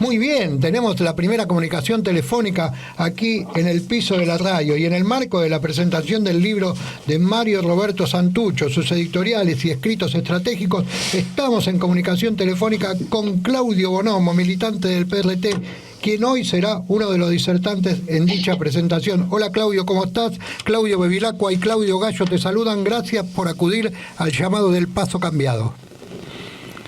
Muy bien, tenemos la primera comunicación telefónica aquí en el piso de la radio y en el marco de la presentación del libro de Mario Roberto Santucho, sus editoriales y escritos estratégicos, estamos en comunicación telefónica con Claudio Bonomo, militante del PRT, quien hoy será uno de los disertantes en dicha presentación. Hola Claudio, ¿cómo estás? Claudio Bevilacqua y Claudio Gallo te saludan, gracias por acudir al llamado del Paso Cambiado.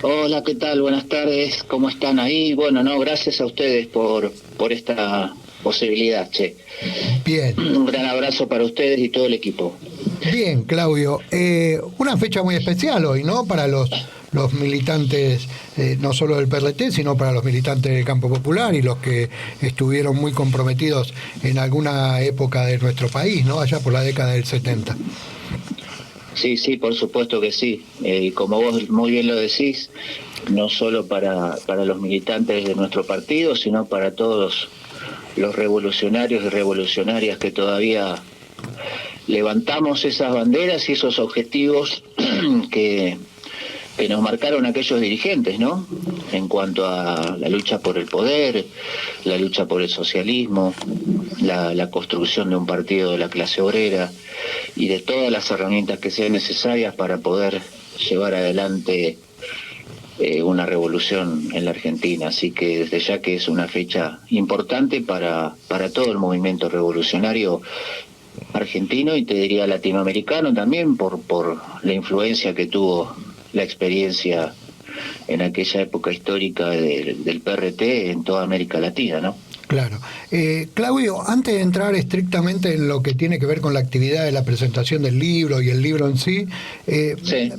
Hola, ¿qué tal? Buenas tardes, ¿cómo están ahí? Bueno, gracias a ustedes por esta posibilidad, che. Bien. Un gran abrazo para ustedes y todo el equipo. Bien, Claudio. Una fecha muy especial hoy, ¿no? Para los militantes, no solo del PRT, sino para los militantes del campo popular y los que estuvieron muy comprometidos en alguna época de nuestro país, ¿no? Allá por la década del 70. Sí, por supuesto que sí. Y como vos muy bien lo decís, no solo para los militantes de nuestro partido, sino para todos los revolucionarios y revolucionarias que todavía levantamos esas banderas y esos objetivos que nos marcaron aquellos dirigentes, ¿no? En cuanto a la lucha por el poder, la lucha por el socialismo, la construcción de un partido de la clase obrera y de todas las herramientas que sean necesarias para poder llevar adelante una revolución en la Argentina. Así que desde ya que es una fecha importante para todo el movimiento revolucionario argentino y te diría latinoamericano también por la influencia que tuvo la experiencia en aquella época histórica del PRT en toda América Latina, ¿no? Claro. Claudio, antes de entrar estrictamente en lo que tiene que ver con la actividad de la presentación del libro y el libro en sí, Sí.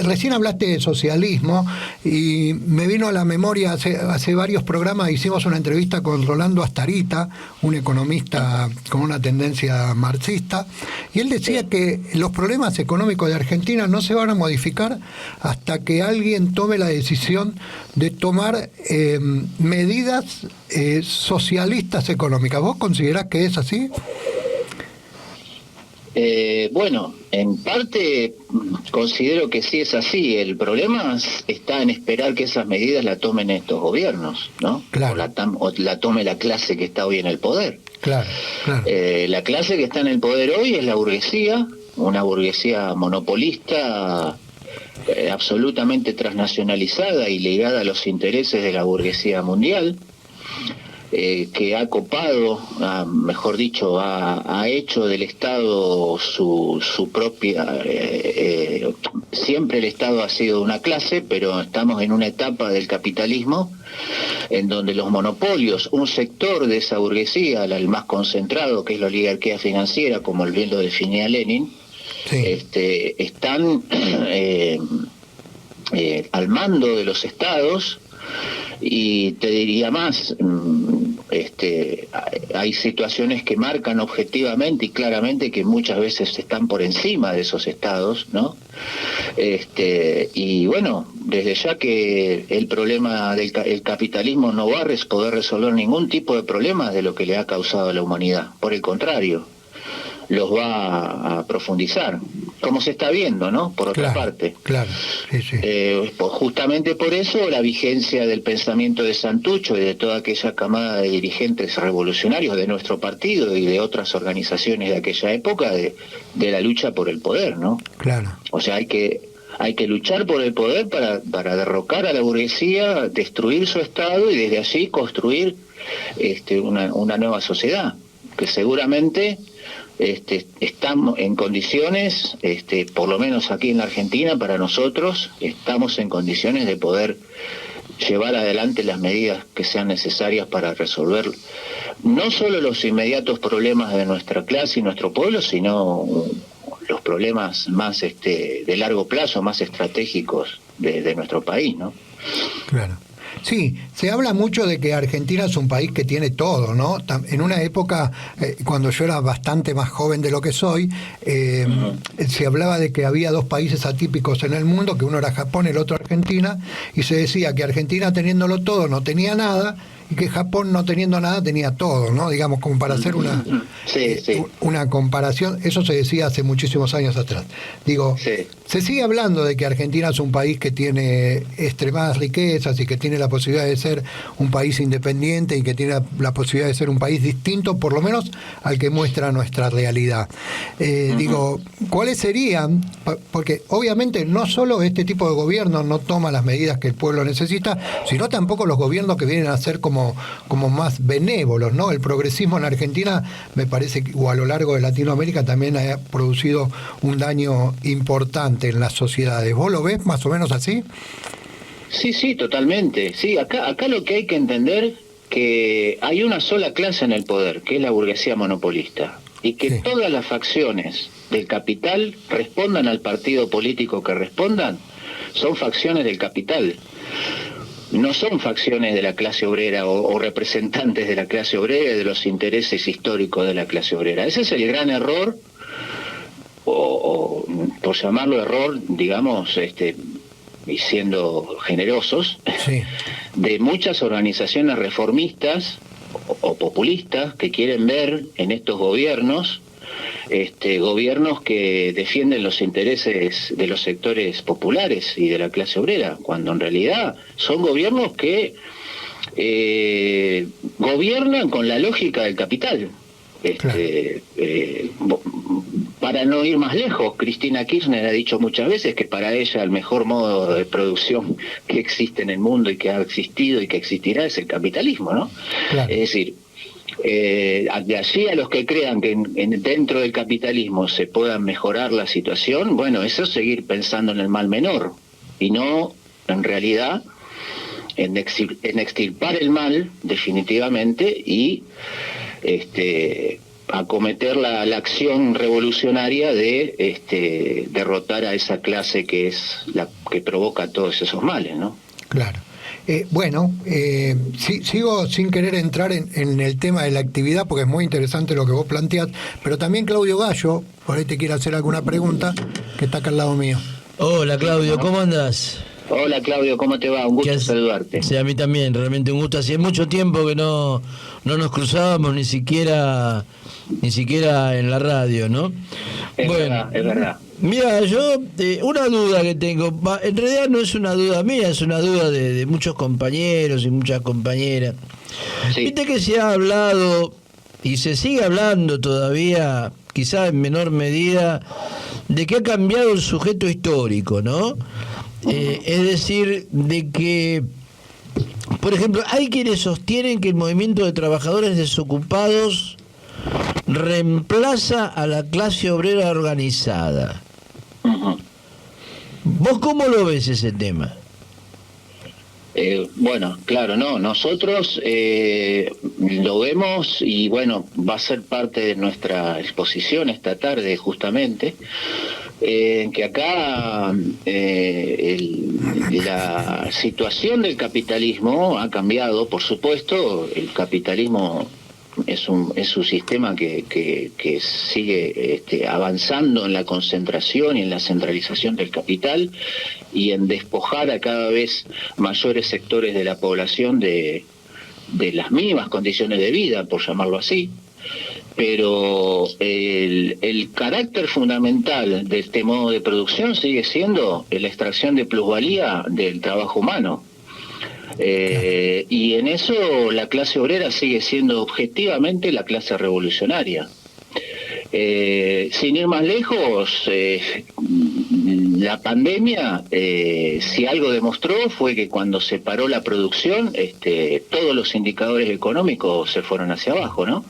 Recién hablaste de socialismo y me vino a la memoria, hace varios programas hicimos una entrevista con Rolando Astarita, un economista con una tendencia marxista, y él decía que los problemas económicos de Argentina no se van a modificar hasta que alguien tome la decisión de tomar medidas socialistas económicas. ¿Vos considerás que es así? Bueno, en parte considero que sí es así. El problema está en esperar que esas medidas la tomen estos gobiernos, ¿no? Claro. O la tome la clase que está hoy en el poder. Claro. La clase que está en el poder hoy es la burguesía, una burguesía monopolista, absolutamente transnacionalizada y ligada a los intereses de la burguesía mundial, que ha copado, mejor dicho, ha hecho del Estado su propia... siempre el Estado ha sido una clase, pero estamos en una etapa del capitalismo en donde los monopolios, un sector de esa burguesía, el más concentrado, que es la oligarquía financiera, como bien lo definía Lenin, sí, están al mando de los estados. Y te diría más, hay situaciones que marcan objetivamente y claramente que muchas veces están por encima de esos estados, ¿no? Y bueno, desde ya que el problema del capitalismo no va a poder resolver ningún tipo de problemas de lo que le ha causado a la humanidad, por el contrario, los va a profundizar, como se está viendo, ¿no? Por otra parte. Claro, sí. Justamente por eso la vigencia del pensamiento de Santucho y de toda aquella camada de dirigentes revolucionarios de nuestro partido y de otras organizaciones de aquella época de la lucha por el poder, ¿no? Claro. O sea, hay que luchar por el poder para derrocar a la burguesía, destruir su Estado y desde allí construir una nueva sociedad, que seguramente... estamos en condiciones, por lo menos aquí en la Argentina, para nosotros, estamos en condiciones de poder llevar adelante las medidas que sean necesarias para resolver no solo los inmediatos problemas de nuestra clase y nuestro pueblo, sino los problemas más de largo plazo, más estratégicos de nuestro país, ¿no? Claro. Sí, se habla mucho de que Argentina es un país que tiene todo, ¿no? En una época, cuando yo era bastante más joven de lo que soy, se hablaba de que había dos países atípicos en el mundo, que uno era Japón, el otro Argentina, y se decía que Argentina teniéndolo todo no tenía nada, y que Japón, no teniendo nada, tenía todo, ¿no? Digamos, como para hacer una comparación. Eso se decía hace muchísimos años atrás. Digo, se sigue hablando de que Argentina es un país que tiene extremadas riquezas y que tiene la posibilidad de ser un país independiente y que tiene la posibilidad de ser un país distinto, por lo menos al que muestra nuestra realidad. Digo, ¿cuáles serían? Porque obviamente no solo este tipo de gobierno no toma las medidas que el pueblo necesita, sino tampoco los gobiernos que vienen a ser como más benévolos, ¿no? El progresismo en Argentina, me parece que, o a lo largo de Latinoamérica, también ha producido un daño importante en las sociedades. ¿Vos lo ves más o menos así? Sí, totalmente. Sí, acá lo que hay que entender que hay una sola clase en el poder, que es la burguesía monopolista, y que todas las facciones del capital respondan al partido político que respondan, son facciones del capital. No son facciones de la clase obrera o representantes de la clase obrera y de los intereses históricos de la clase obrera. Ese es el gran error, o por llamarlo error, digamos, y siendo generosos, de muchas organizaciones reformistas o populistas que quieren ver en estos gobiernos gobiernos que defienden los intereses de los sectores populares y de la clase obrera, cuando en realidad son gobiernos que gobiernan con la lógica del capital. Para no ir más lejos, Cristina Kirchner ha dicho muchas veces que para ella el mejor modo de producción que existe en el mundo y que ha existido y que existirá es el capitalismo, ¿no? Claro. Es decir, de allí a los que crean que dentro del capitalismo se pueda mejorar la situación, bueno, eso es seguir pensando en el mal menor y no, en realidad, en extirpar el mal definitivamente y acometer la acción revolucionaria de derrotar a esa clase que es la que provoca todos esos males, ¿no? Claro. Sigo sin querer entrar en el tema de la actividad porque es muy interesante lo que vos planteás, pero también Claudio Gallo, por ahí te quiere hacer alguna pregunta, que está acá al lado mío. Hola Claudio, ¿cómo andás? Hola Claudio, ¿cómo te va? Un gusto saludarte. Sí, a mí también, realmente un gusto. Hacía mucho tiempo que no nos cruzábamos ni siquiera en la radio, ¿no? Es verdad. Mira, yo, una duda que tengo, en realidad no es una duda mía, es una duda de muchos compañeros y muchas compañeras. Sí. Viste que se ha hablado, y se sigue hablando todavía, quizá en menor medida, de que ha cambiado el sujeto histórico, ¿no? Es decir, de que, por ejemplo, hay quienes sostienen que el movimiento de trabajadores desocupados reemplaza a la clase obrera organizada. ¿Vos cómo lo ves ese tema? Bueno, claro, no, nosotros lo vemos y bueno, va a ser parte de nuestra exposición esta tarde justamente, que acá la situación del capitalismo ha cambiado, por supuesto. El capitalismo es un sistema que sigue avanzando en la concentración y en la centralización del capital y en despojar a cada vez mayores sectores de la población de las mínimas condiciones de vida, por llamarlo así. Pero el carácter fundamental de este modo de producción sigue siendo la extracción de plusvalía del trabajo humano. Y en eso la clase obrera sigue siendo objetivamente la clase revolucionaria. Sin ir más lejos, la pandemia, si algo demostró, fue que cuando se paró la producción, todos los indicadores económicos se fueron hacia abajo, ¿no?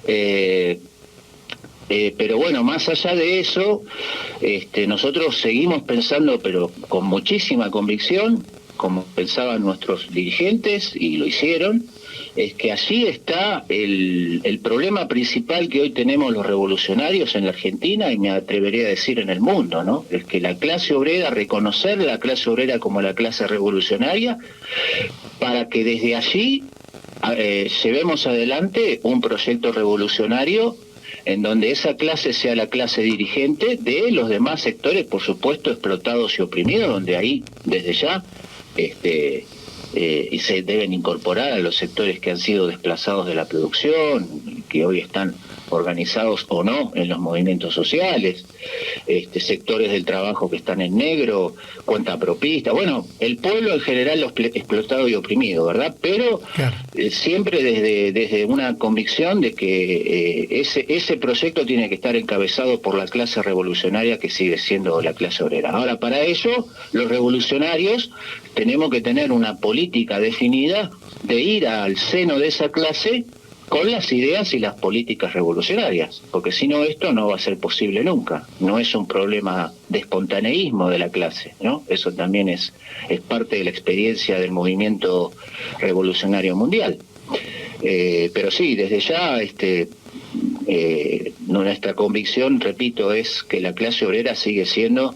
Pero bueno, más allá de eso, nosotros seguimos pensando, pero con muchísima convicción, como pensaban nuestros dirigentes, y lo hicieron, es que allí está el problema principal que hoy tenemos los revolucionarios en la Argentina, y me atrevería a decir en el mundo, ¿no? Es que la clase obrera, reconocer la clase obrera como la clase revolucionaria, para que desde allí llevemos adelante un proyecto revolucionario en donde esa clase sea la clase dirigente de los demás sectores, por supuesto, explotados y oprimidos, donde ahí, desde ya, y se deben incorporar a los sectores que han sido desplazados de la producción, que hoy están organizados o no en los movimientos sociales, sectores del trabajo que están en negro, cuentapropista, bueno, el pueblo en general explotado y oprimido, ¿verdad? Pero claro, siempre desde una convicción de que ese proyecto tiene que estar encabezado por la clase revolucionaria que sigue siendo la clase obrera. Ahora, para ello, los revolucionarios tenemos que tener una política definida de ir al seno de esa clase con las ideas y las políticas revolucionarias, porque si no esto no va a ser posible nunca. No es un problema de espontaneísmo de la clase, ¿no? Eso también es parte de la experiencia del movimiento revolucionario mundial. Pero sí, desde ya nuestra convicción, repito, es que la clase obrera sigue siendo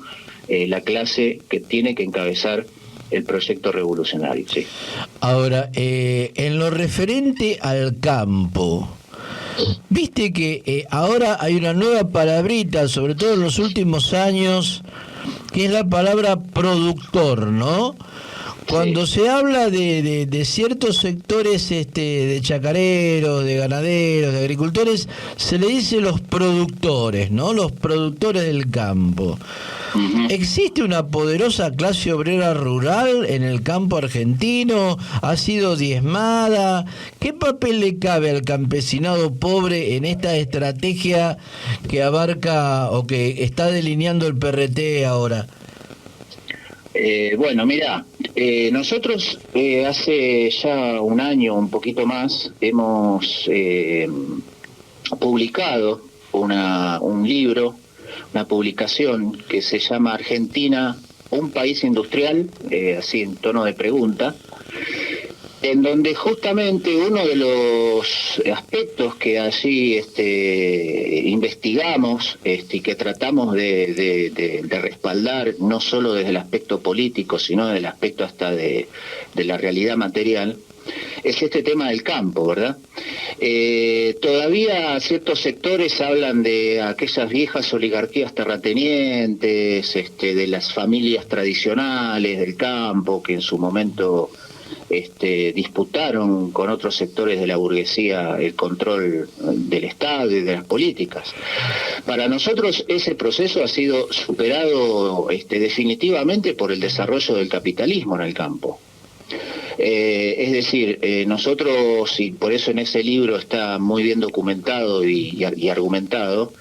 la clase que tiene que encabezar el proyecto revolucionario, sí. Ahora, en lo referente al campo, viste que ahora hay una nueva palabrita, sobre todo en los últimos años, que es la palabra productor, ¿no? Cuando se habla de ciertos sectores de chacareros, de ganaderos, de agricultores, se le dice los productores, ¿no? Los productores del campo. Uh-huh. ¿Existe una poderosa clase obrera rural en el campo argentino? ¿Ha sido diezmada? ¿Qué papel le cabe al campesinado pobre en esta estrategia que abarca o que está delineando el PRT ahora? Bueno, mira, nosotros hace ya un año, un poquito más, hemos publicado un libro, una publicación que se llama Argentina, un país industrial, así en tono de pregunta, en donde justamente uno de los aspectos que allí investigamos y que tratamos de respaldar, no solo desde el aspecto político, sino desde el aspecto hasta de la realidad material, es este tema del campo, ¿verdad? Todavía ciertos sectores hablan de aquellas viejas oligarquías terratenientes, de las familias tradicionales del campo que en su momento disputaron con otros sectores de la burguesía el control del Estado y de las políticas. Para nosotros ese proceso ha sido superado definitivamente por el desarrollo del capitalismo en el campo. Es decir, nosotros, y por eso en ese libro está muy bien documentado y argumentado,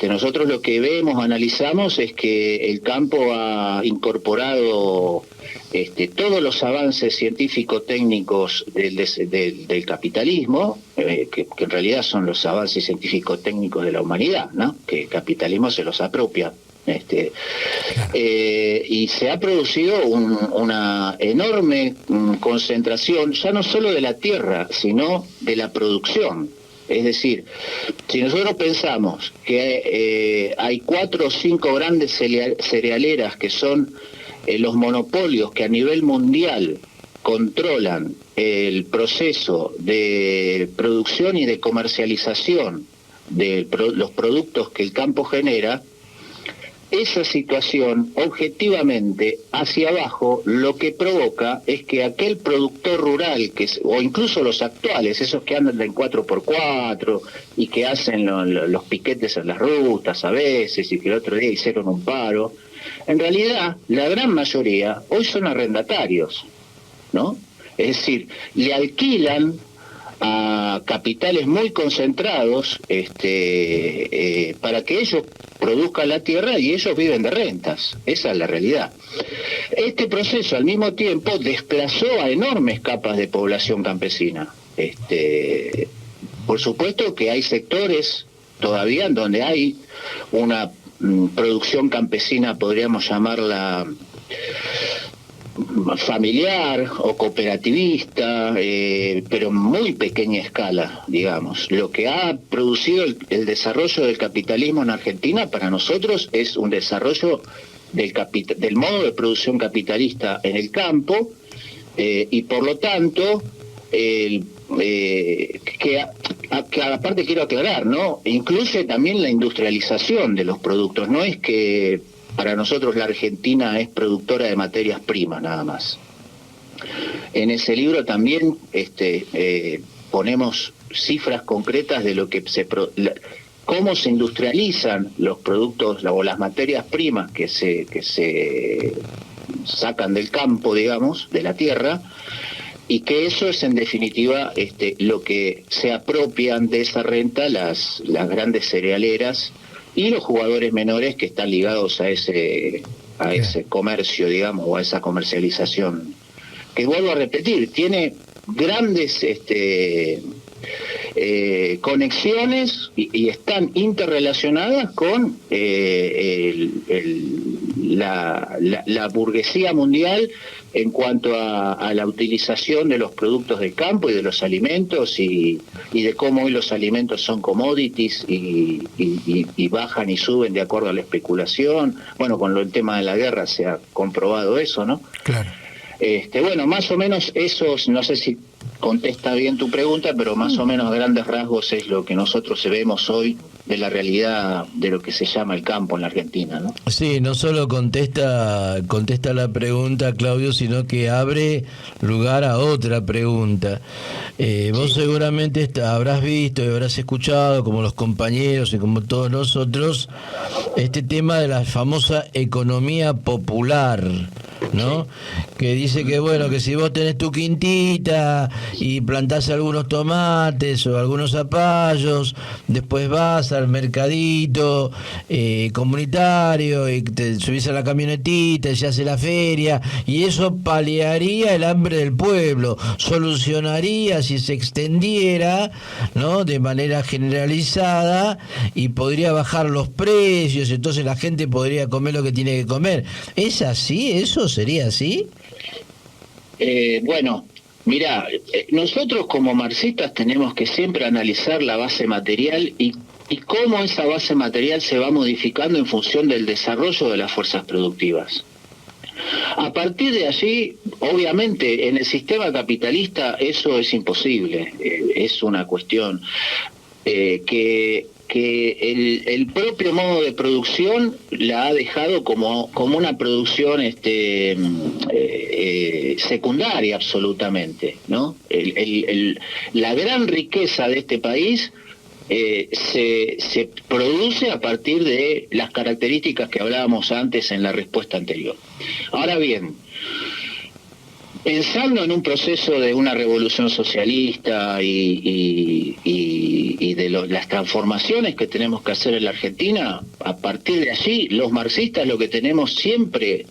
nosotros lo que vemos, analizamos, es que el campo ha incorporado todos los avances científico-técnicos del capitalismo, que en realidad son los avances científico-técnicos de la humanidad, ¿no? Que el capitalismo se los apropia. Y se ha producido una enorme concentración, ya no solo de la tierra, sino de la producción. Es decir, si nosotros pensamos que hay 4 o 5 grandes cerealeras que son los monopolios que a nivel mundial controlan el proceso de producción y de comercialización de los productos que el campo genera, esa situación, objetivamente, hacia abajo, lo que provoca es que aquel productor rural, o incluso los actuales, esos que andan en 4x4 y que hacen los piquetes en las rutas a veces, y que el otro día hicieron un paro, en realidad, la gran mayoría hoy son arrendatarios, ¿no? Es decir, le alquilan a capitales muy concentrados para que ellos produzcan la tierra y ellos viven de rentas. Esa es la realidad. Este proceso al mismo tiempo desplazó a enormes capas de población campesina. Por supuesto que hay sectores todavía en donde hay una producción campesina, podríamos llamarla familiar o cooperativista, pero en muy pequeña escala, digamos. Lo que ha producido el desarrollo del capitalismo en Argentina para nosotros es un desarrollo del modo de producción capitalista en el campo, y por lo tanto que aparte quiero aclarar, ¿no? Incluye también la industrialización de los productos. No es que para nosotros la Argentina es productora de materias primas nada más. En ese libro también ponemos cifras concretas de lo que cómo se industrializan los productos o las materias primas que se sacan del campo, digamos, de la tierra, y que eso es en definitiva lo que se apropian de esa renta las grandes cerealeras y los jugadores menores que están ligados a ese comercio, digamos, o a esa comercialización, que vuelvo a repetir, tiene grandes conexiones y están interrelacionadas con la burguesía mundial en cuanto a la utilización de los productos del campo y de los alimentos y de cómo hoy los alimentos son commodities y bajan y suben de acuerdo a la especulación. Bueno, con el tema de la guerra se ha comprobado eso, ¿no? Claro. Bueno, más o menos eso, no sé si contesta bien tu pregunta, pero más o menos a grandes rasgos es lo que nosotros vemos hoy de la realidad de lo que se llama el campo en la Argentina, ¿no? Sí, no solo contesta la pregunta, Claudio, sino que abre lugar a otra pregunta. Vos seguramente habrás visto y habrás escuchado, como los compañeros y como todos nosotros, este tema de la famosa economía popular, ¿no? Que dice que bueno, que si vos tenés tu quintita y plantás algunos tomates o algunos zapallos, después vas al mercadito comunitario y te subís a la camionetita y se hace la feria, y eso paliaría el hambre del pueblo, solucionaría si se extendiera, ¿no?, de manera generalizada, y podría bajar los precios, entonces la gente podría comer lo que tiene que comer. ¿Es así? ¿Eso sería así? Bueno, mirá, nosotros como marxistas tenemos que siempre analizar la base material y cómo esa base material se va modificando en función del desarrollo de las fuerzas productivas. A partir de allí, obviamente, en el sistema capitalista eso es imposible, es una cuestión que el propio modo de producción la ha dejado como una producción secundaria absolutamente, ¿no? La gran riqueza de este país se produce a partir de las características que hablábamos antes en la respuesta anterior. Ahora bien, pensando en un proceso de una revolución socialista y de las transformaciones que tenemos que hacer en la Argentina, a partir de allí, los marxistas lo que tenemos siempre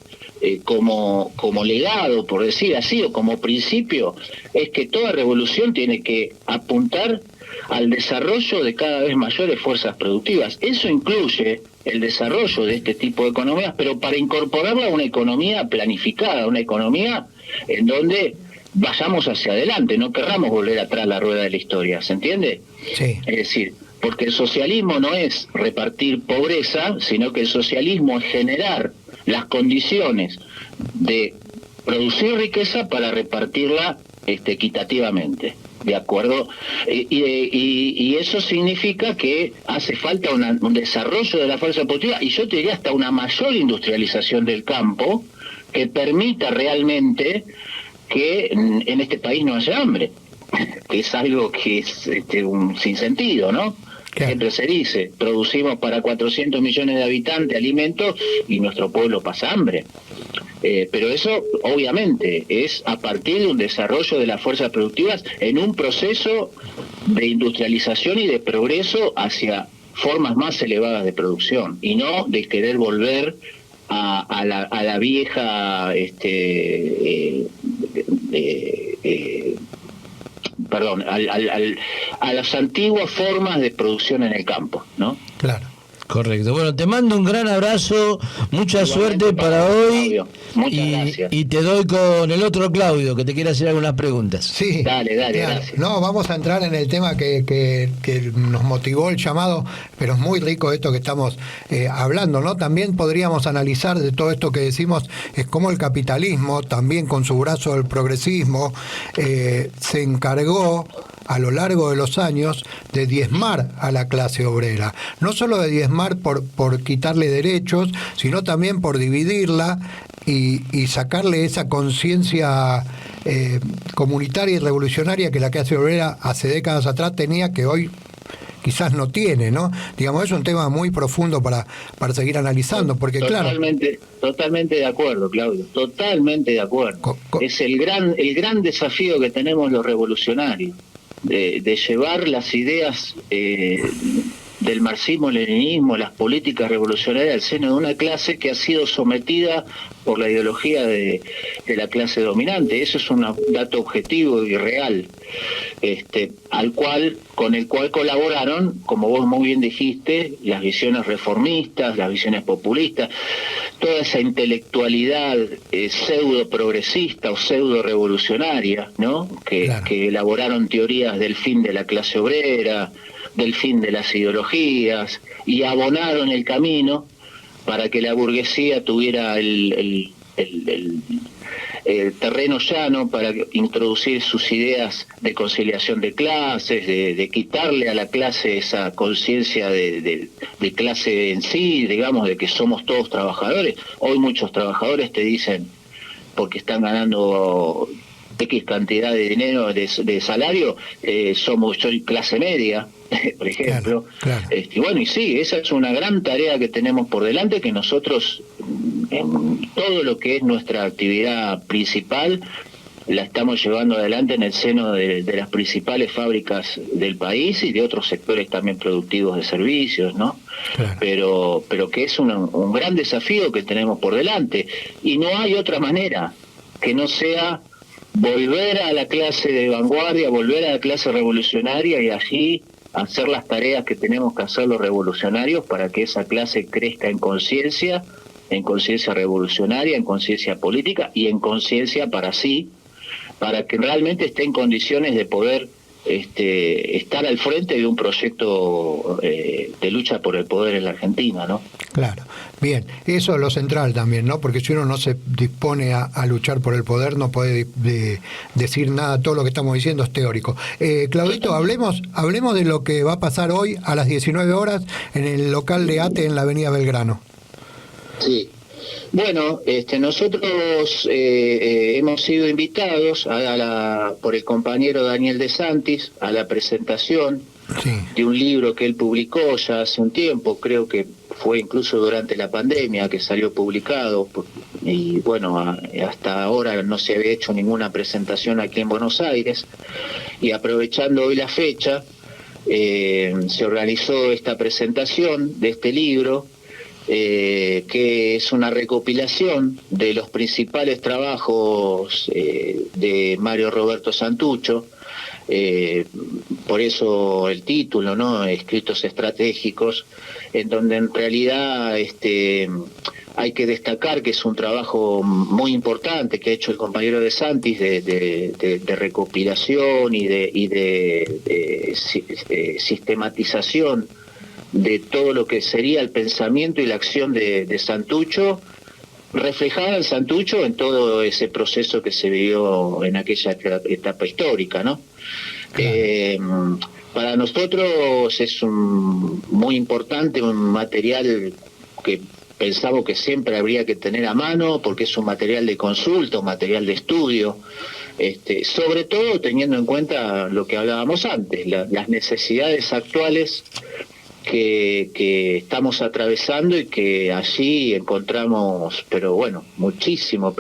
como legado, por decir así, o como principio, es que toda revolución tiene que apuntar al desarrollo de cada vez mayores fuerzas productivas. Eso incluye el desarrollo de este tipo de economías, pero para incorporarla a una economía planificada, una economía en donde vayamos hacia adelante, no querramos volver atrás la rueda de la historia, ¿se entiende? Sí. Es decir, porque el socialismo no es repartir pobreza, sino que el socialismo es generar las condiciones de producir riqueza para repartirla equitativamente, ¿de acuerdo? Y eso significa que hace falta un desarrollo de la fuerza productiva, y yo te diría hasta una mayor industrialización del campo que permita realmente que en este país no haya hambre, que es algo que es un sinsentido, ¿no? Claro. Siempre se dice, producimos para 400 millones de habitantes alimentos y nuestro pueblo pasa hambre. Pero eso obviamente es a partir de un desarrollo de las fuerzas productivas en un proceso de industrialización y de progreso hacia formas más elevadas de producción, y no de querer volver a la vieja a las antiguas formas de producción en el campo, ¿no? Claro. Correcto. Bueno, te mando un gran abrazo, mucha suerte para hoy. Muchas gracias. Y te doy con el otro Claudio, que te quiere hacer algunas preguntas. Sí. Dale, claro. Gracias. No, vamos a entrar en el tema que nos motivó el llamado, pero es muy rico esto que estamos hablando, ¿no? También podríamos analizar de todo esto que decimos, es cómo el capitalismo, también con su brazo del progresismo, se encargó a lo largo de los años de diezmar a la clase obrera. No solo de diezmar por quitarle derechos, sino también por dividirla y sacarle esa conciencia comunitaria y revolucionaria que la clase obrera hace décadas atrás tenía, que hoy quizás no tiene, ¿no? Digamos, es un tema muy profundo para seguir analizando, porque Totalmente de acuerdo, Claudio, totalmente de acuerdo. Es el gran desafío que tenemos los revolucionarios, de llevar las ideas del marxismo-leninismo, las políticas revolucionarias al seno de una clase que ha sido sometida por la ideología de la clase dominante. Eso es un dato objetivo y real, con el cual colaboraron, como vos muy bien dijiste, las visiones reformistas, las visiones populistas, toda esa intelectualidad pseudo progresista o pseudo revolucionaria, ¿no? Que elaboraron teorías del fin de la clase obrera, del fin de las ideologías, y abonaron el camino para que la burguesía tuviera el terreno llano para introducir sus ideas de conciliación de clases, de quitarle a la clase esa conciencia de clase en sí, digamos, de que somos todos trabajadores. Hoy muchos trabajadores te dicen, porque están ganando X cantidad de dinero, de salario, soy clase media, por ejemplo. Claro. Bueno, y sí, esa es una gran tarea que tenemos por delante, que nosotros, en todo lo que es nuestra actividad principal, la estamos llevando adelante en el seno de las principales fábricas del país y de otros sectores también productivos de servicios, ¿no? Claro. Pero que es un gran desafío que tenemos por delante, y no hay otra manera que no sea volver a la clase de vanguardia, volver a la clase revolucionaria, y allí hacer las tareas que tenemos que hacer los revolucionarios para que esa clase crezca en conciencia revolucionaria, en conciencia política y en conciencia para que realmente esté en condiciones de poder estar al frente de un proyecto de lucha por el poder en la Argentina, ¿no? Claro, bien, eso es lo central también, ¿no? Porque si uno no se dispone a luchar por el poder, no puede decir nada, todo lo que estamos diciendo es teórico. Claudito, hablemos de lo que va a pasar hoy a las 19 horas en el local de ATE en la avenida Belgrano. Sí. Bueno, nosotros hemos sido invitados por el compañero Daniel De Santis a la presentación de un libro que él publicó ya hace un tiempo, creo que fue incluso durante la pandemia que salió publicado, y bueno, hasta ahora no se había hecho ninguna presentación aquí en Buenos Aires, y aprovechando hoy la fecha, se organizó esta presentación de este libro, que es una recopilación de los principales trabajos de Mario Roberto Santucho, por eso el título, ¿no? Escritos estratégicos, en donde en realidad hay que destacar que es un trabajo muy importante que ha hecho el compañero De Santis de recopilación y de sistematización de todo lo que sería el pensamiento y la acción de Santucho, reflejada en Santucho en todo ese proceso que se vivió en aquella etapa histórica, ¿no? Claro. Para nosotros es muy importante, un material que pensamos que siempre habría que tener a mano, porque es un material de consulta, un material de estudio, sobre todo teniendo en cuenta lo que hablábamos antes, las necesidades actuales que estamos atravesando, y que allí encontramos, pero bueno, muchísimo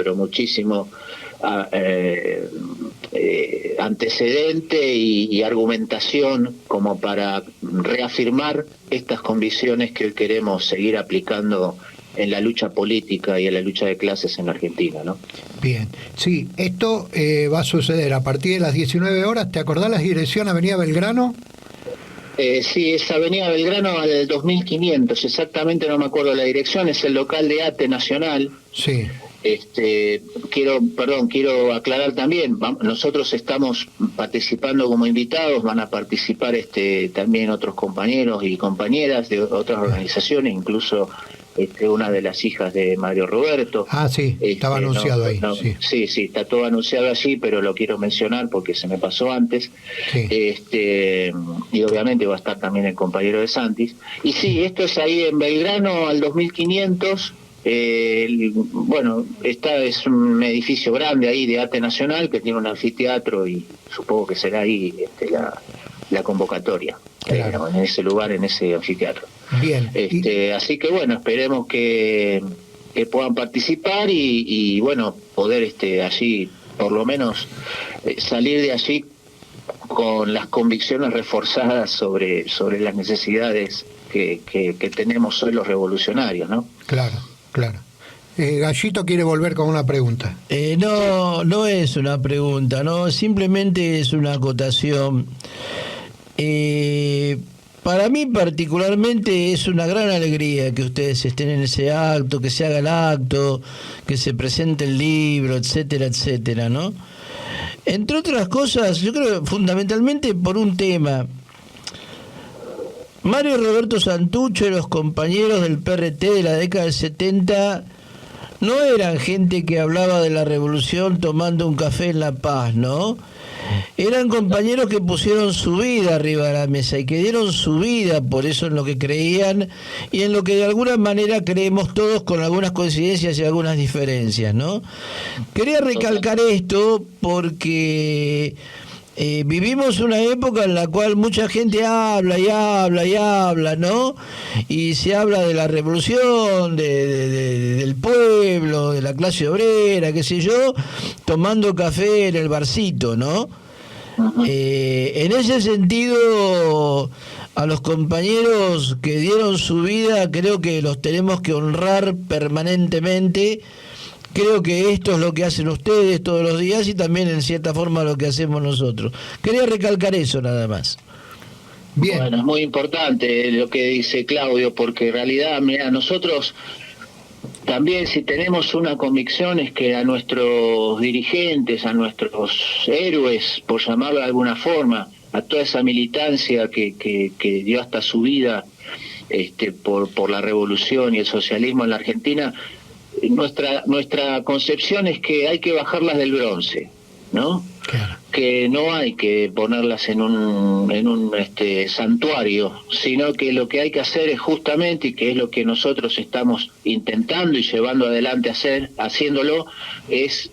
antecedente y argumentación como para reafirmar estas convicciones que hoy queremos seguir aplicando en la lucha política y en la lucha de clases en la Argentina, ¿no? Bien, sí, esto va a suceder a partir de las 19 horas. ¿Te acordás la dirección? Avenida Belgrano. Sí, es Avenida Belgrano al 2500, exactamente no me acuerdo la dirección, es el local de ATE Nacional. Sí. Quiero aclarar también, nosotros estamos participando como invitados, van a participar también otros compañeros y compañeras de otras organizaciones, incluso una de las hijas de Mario Roberto. Ah, sí, estaba anunciado ahí. Sí, está todo anunciado allí, pero lo quiero mencionar porque se me pasó antes. Sí. Y obviamente va a estar también el compañero De Santis. Y sí, esto es ahí en Belgrano al 2500, Bueno, esta es un edificio grande ahí de Arte Nacional que tiene un anfiteatro y supongo que será ahí la convocatoria, claro, en ese lugar, en ese anfiteatro. Bien. Así que bueno, esperemos que puedan participar y bueno, poder allí, por lo menos, salir de allí con las convicciones reforzadas sobre las necesidades que tenemos hoy los revolucionarios, ¿no? Claro, claro. Gallito quiere volver con una pregunta. No, no es una pregunta, no, simplemente es una acotación. Para mí particularmente es una gran alegría que ustedes estén en ese acto, que se haga el acto, que se presente el libro, etcétera, etcétera, ¿no? Entre otras cosas, yo creo fundamentalmente por un tema. Mario Roberto Santucho y los compañeros del PRT de la década del 70 no eran gente que hablaba de la revolución tomando un café en La Paz, ¿no? Eran compañeros que pusieron su vida arriba de la mesa y que dieron su vida por eso en lo que creían y en lo que de alguna manera creemos todos con algunas coincidencias y algunas diferencias, ¿no? Quería recalcar esto porque vivimos una época en la cual mucha gente habla y habla y habla, ¿no? Y se habla de la revolución, del pueblo, de la clase obrera, qué sé yo, tomando café en el barcito, ¿no? En ese sentido, a los compañeros que dieron su vida, creo que los tenemos que honrar permanentemente. Creo que esto es lo que hacen ustedes todos los días y también en cierta forma lo que hacemos nosotros. Quería recalcar eso nada más. Bien. Bueno, es muy importante lo que dice Claudio, porque en realidad, mira, nosotros también si tenemos una convicción es que a nuestros dirigentes, a nuestros héroes, por llamarlo de alguna forma, a toda esa militancia que dio hasta su vida por la revolución y el socialismo en la Argentina, nuestra concepción es que hay que bajarlas del bronce, ¿no? Claro. Que no hay que ponerlas en un santuario, sino que lo que hay que hacer es justamente, y que es lo que nosotros estamos intentando y llevando adelante haciéndolo, es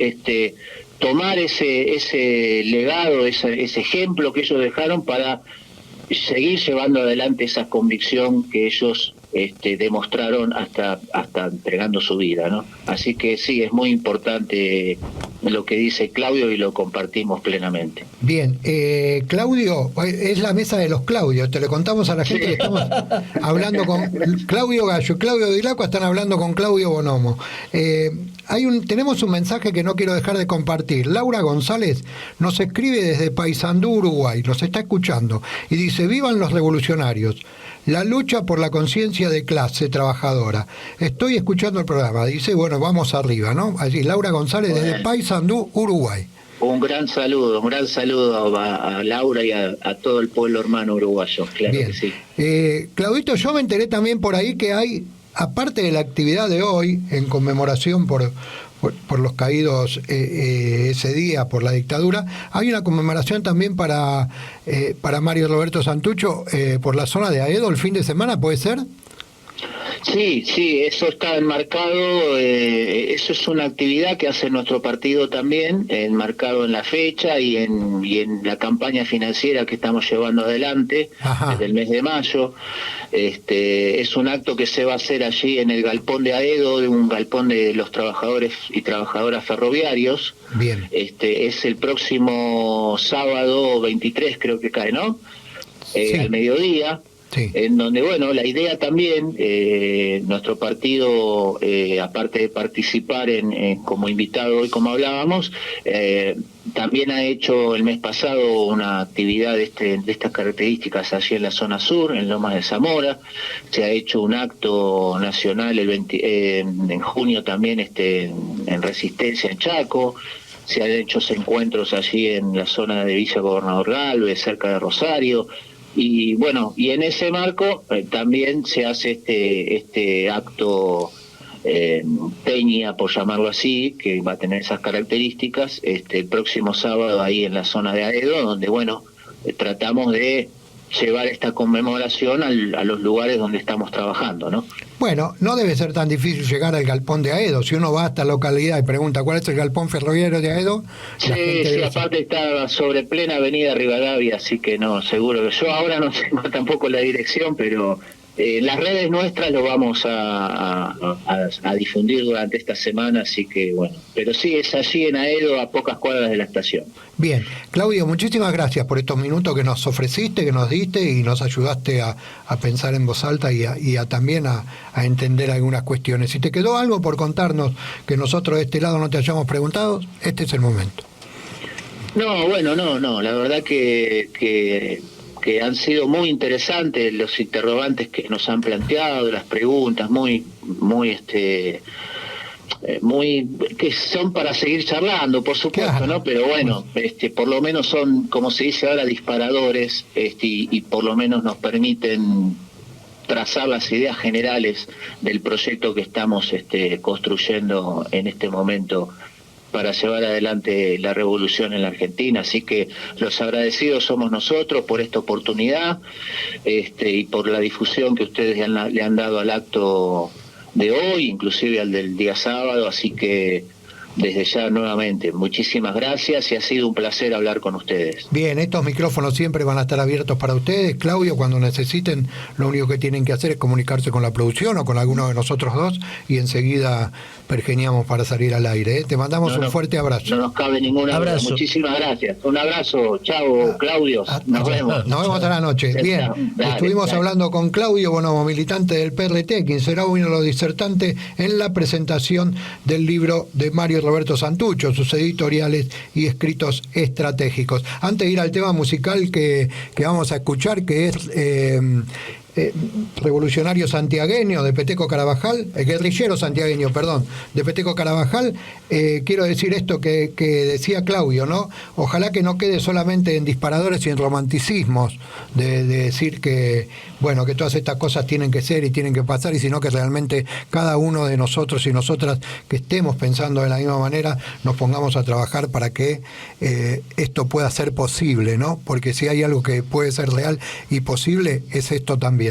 tomar ese legado, ese ejemplo que ellos dejaron para seguir llevando adelante esa convicción que ellos demostraron hasta entregando su vida, ¿no? Así que sí, es muy importante lo que dice Claudio y lo compartimos plenamente. Bien, Claudio, es la mesa de los Claudios, te lo contamos a la gente que estamos hablando con Claudio Gallo y Claudio Dilacqua, están hablando con Claudio Bonomo. Tenemos un mensaje que no quiero dejar de compartir. Laura González nos escribe desde Paysandú, Uruguay, nos está escuchando y dice: vivan los revolucionarios, la lucha por la conciencia de clase trabajadora. Estoy escuchando el programa, dice, bueno, vamos arriba, ¿no? Allí, Laura González desde Paysandú, Uruguay. Un gran saludo a Laura y a todo el pueblo hermano uruguayo, claro. Bien. Que sí. Claudito, yo me enteré también por ahí que hay, aparte de la actividad de hoy, en conmemoración por los caídos ese día por la dictadura, hay una conmemoración también para Mario Roberto Santucho por la zona de Aedo el fin de semana, ¿puede ser? Sí, eso está enmarcado, eso es una actividad que hace nuestro partido también, enmarcado en la fecha y en la campaña financiera que estamos llevando adelante. Ajá. Desde el mes de mayo. Es un acto que se va a hacer allí en el galpón de Aedo, de un galpón de los trabajadores y trabajadoras ferroviarios. Bien. Es el próximo sábado 23, creo que cae, ¿no? Sí. Al mediodía. Sí. En donde, bueno, la idea también, nuestro partido, aparte de participar como invitado hoy, como hablábamos, también ha hecho el mes pasado una actividad de estas características allí en la zona sur, en Lomas de Zamora. Se ha hecho un acto nacional en junio también en Resistencia, en Chaco. Se han hecho encuentros allí en la zona de Villa Gobernador Galvez, cerca de Rosario. Y bueno, y en ese marco también se hace este acto peña, por llamarlo así, que va a tener esas características, el próximo sábado ahí en la zona de Aedo, donde bueno, tratamos de llevar esta conmemoración a los lugares donde estamos trabajando, ¿no? Bueno, no debe ser tan difícil llegar al galpón de Aedo. Si uno va a esta localidad y pregunta cuál es el galpón ferroviario de Aedo, sí, aparte está sobre plena avenida Rivadavia, así que no, seguro que yo ahora no tengo tampoco la dirección, pero las redes nuestras lo vamos a difundir durante esta semana, así que bueno, pero sí, es allí en Aedo, a pocas cuadras de la estación. Bien, Claudio, muchísimas gracias por estos minutos que nos ofreciste, que nos diste y nos ayudaste a pensar en voz alta y también a entender algunas cuestiones. Si te quedó algo por contarnos que nosotros de este lado no te hayamos preguntado, este es el momento. No, bueno, no, la verdad que han sido muy interesantes los interrogantes que nos han planteado, las preguntas muy que son para seguir charlando, por supuesto, claro, ¿no? Pero bueno, por lo menos son, como se dice ahora, disparadores, y por lo menos nos permiten trazar las ideas generales del proyecto que estamos construyendo en este momento para llevar adelante la revolución en la Argentina. Así que los agradecidos somos nosotros por esta oportunidad, y por la difusión que ustedes le han dado al acto de hoy, inclusive al del día sábado. Así que desde ya nuevamente muchísimas gracias y ha sido un placer hablar con ustedes. Bien, estos micrófonos siempre van a estar abiertos para ustedes. Claudio, cuando necesiten, lo único que tienen que hacer es comunicarse con la producción o con alguno de nosotros dos y enseguida pergeniamos para salir al aire. Te mandamos un fuerte abrazo. No nos cabe ningún abrazo. Muchísimas gracias. Un abrazo. Chao, Claudio. Nos vemos. Nos vemos a la noche. Bien, estuvimos hablando con Claudio Bonomo, militante del PRT, quien será uno de los disertantes en la presentación del libro de Mario Roberto Santucho, sus editoriales y escritos estratégicos. Antes de ir al tema musical que vamos a escuchar, que es revolucionario santiagueño de Peteco Carabajal, guerrillero santiagueño, perdón, de Peteco Carabajal, quiero decir esto que decía Claudio, ¿no? Ojalá que no quede solamente en disparadores y en romanticismos de decir que, bueno, que todas estas cosas tienen que ser y tienen que pasar, y sino que realmente cada uno de nosotros y nosotras que estemos pensando de la misma manera, nos pongamos a trabajar para que esto pueda ser posible, ¿no? Porque si hay algo que puede ser real y posible, es esto también.